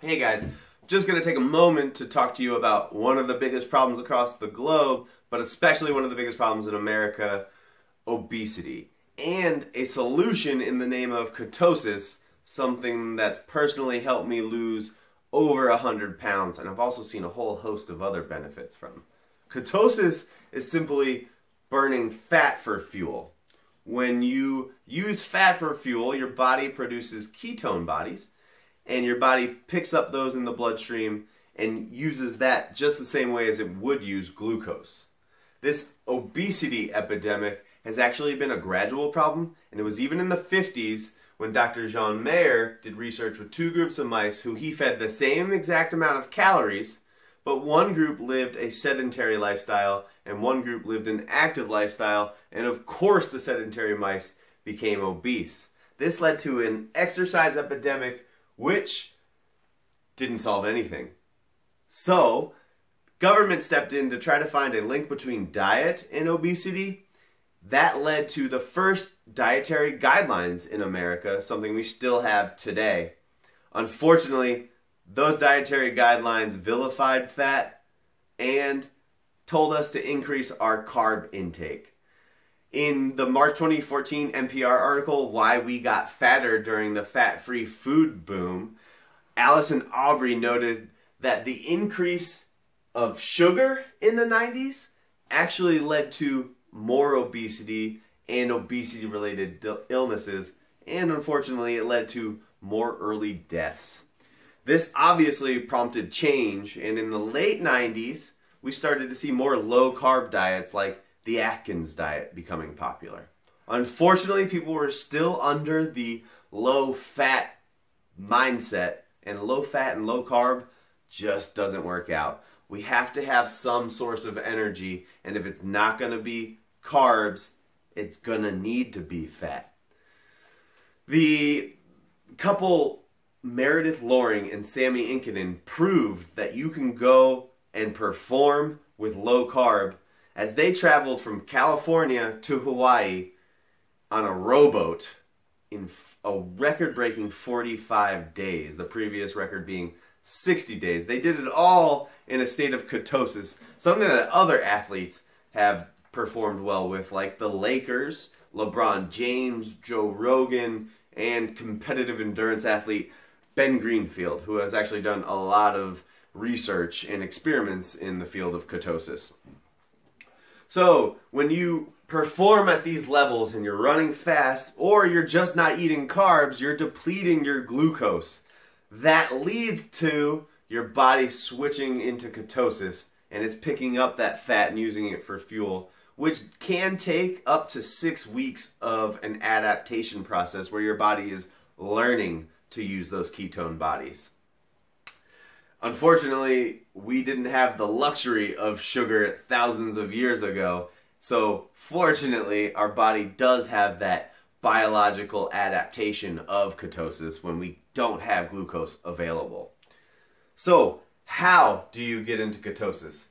Hey guys, just going to take a moment to talk to you about one of the biggest problems across the globe, but especially one of the biggest problems in America, obesity, and a solution in the name of ketosis, something that's personally helped me lose over 100 pounds, and I've also seen a whole host of other benefits from. Ketosis is simply burning fat for fuel. When you use fat for fuel, your body produces ketone bodies, and your body picks up those in the bloodstream and uses that just the same way as it would use glucose. This obesity epidemic has actually been a gradual problem, and it was even in the 50s when Dr. Jean Mayer did research with two groups of mice who he fed the same exact amount of calories, but one group lived a sedentary lifestyle and one group lived an active lifestyle, and of course the sedentary mice became obese. This led to an exercise epidemic which didn't solve anything. So, government stepped in to try to find a link between diet and obesity. That led to the first dietary guidelines in America, something we still have today. Unfortunately, those dietary guidelines vilified fat and told us to increase our carb intake. In the March 2014 NPR article, Why We Got Fatter During the Fat-Free Food Boom, Allison Aubrey noted that the increase of sugar in the 90s actually led to more obesity and obesity-related illnesses, and unfortunately it led to more early deaths. This obviously prompted change, and in the late 90s, we started to see more low-carb diets like the Atkins diet becoming popular. Unfortunately, people were still under the low-fat mindset, and low-fat and low-carb just doesn't work out. We have to have some source of energy, and if it's not going to be carbs, it's going to need to be fat. The couple Meredith Loring and Sammy Inkinen proved that you can go and perform with low carb as they traveled from California to Hawaii on a rowboat in a record-breaking 45 days, the previous record being 60 days. They did it all in a state of ketosis, something that other athletes have performed well with, like the Lakers, LeBron James, Joe Rogan, and competitive endurance athlete Ben Greenfield, who has actually done a lot of research and experiments in the field of ketosis. So, when you perform at these levels and you're running fast, or you're just not eating carbs, you're depleting your glucose. That leads to your body switching into ketosis, and it's picking up that fat and using it for fuel, which can take up to 6 weeks of an adaptation process where your body is learning to use those ketone bodies. Unfortunately, we didn't have the luxury of sugar thousands of years ago, so fortunately our body does have that biological adaptation of ketosis when we don't have glucose available. So, how do you get into ketosis?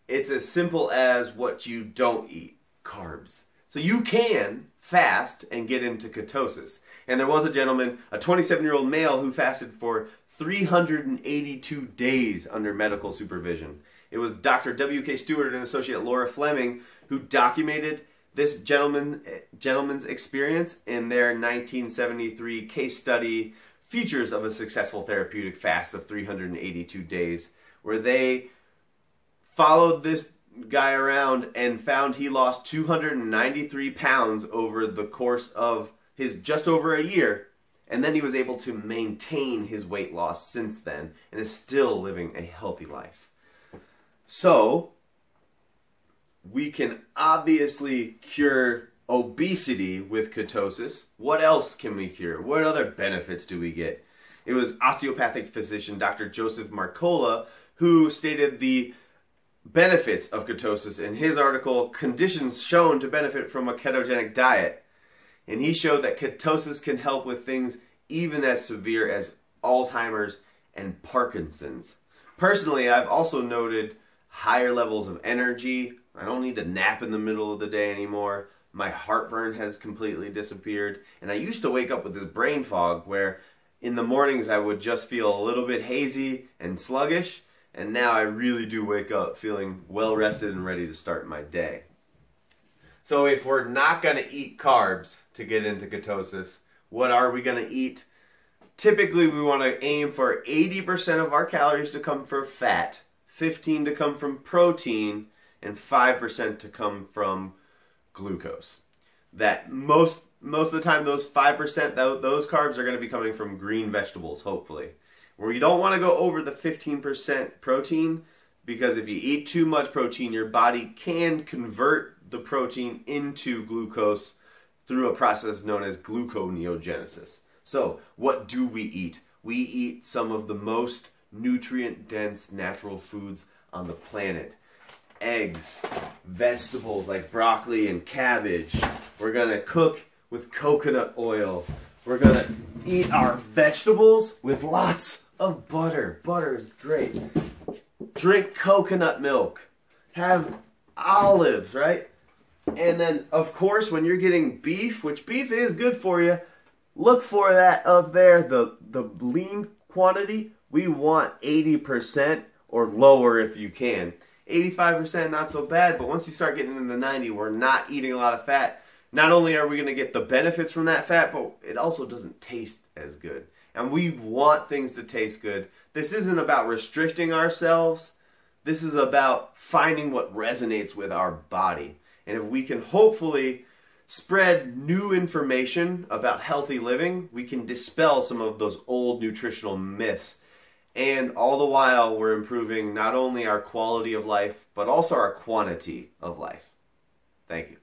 It's as simple as what you don't eat, carbs. So you can fast and get into ketosis. And there was a gentleman, a 27-year-old male, who fasted for 382 days under medical supervision. It was Dr. W.K. Stewart and associate Laura Fleming who documented this gentleman's experience in their 1973 case study, Features of a Successful Therapeutic Fast of 382 Days, where they followed this guy around and found he lost 293 pounds over the course of his just over a year. And then he was able to maintain his weight loss since then and is still living a healthy life. So, we can obviously cure obesity with ketosis. What else can we cure? What other benefits do we get? It was osteopathic physician Dr. Joseph Marcola who stated the benefits of ketosis in his article, Conditions Shown to Benefit from a Ketogenic Diet. And he showed that ketosis can help with things even as severe as Alzheimer's and Parkinson's. Personally, I've also noted higher levels of energy. I don't need to nap in the middle of the day anymore. My heartburn has completely disappeared. And I used to wake up with this brain fog where in the mornings I would just feel a little bit hazy and sluggish, and now I really do wake up feeling well rested and ready to start my day. So if we're not going to eat carbs to get into ketosis, what are we going to eat? Typically we want to aim for 80% of our calories to come from fat, 15% to come from protein, and 5% to come from glucose. That most of the time those 5%, those carbs are going to be coming from green vegetables, hopefully. Where you don't want to go over the 15% protein, because if you eat too much protein, your body can convert the protein into glucose through a process known as gluconeogenesis. So what do we eat? We eat some of the most nutrient-dense natural foods on the planet. Eggs, vegetables like broccoli and cabbage. We're going to cook with coconut oil. We're going to eat our vegetables with lots of butter. Butter is great. Drink coconut milk. Have olives, right? And then, of course, when you're getting beef, which beef is good for you, look for that up there, the lean quantity. We want 80% or lower if you can. 85% not so bad, but once you start getting in the 90, we're not eating a lot of fat. Not only are we going to get the benefits from that fat, but it also doesn't taste as good. And we want things to taste good. This isn't about restricting ourselves. This is about finding what resonates with our body. And if we can hopefully spread new information about healthy living, we can dispel some of those old nutritional myths. And all the while, we're improving not only our quality of life, but also our quantity of life. Thank you.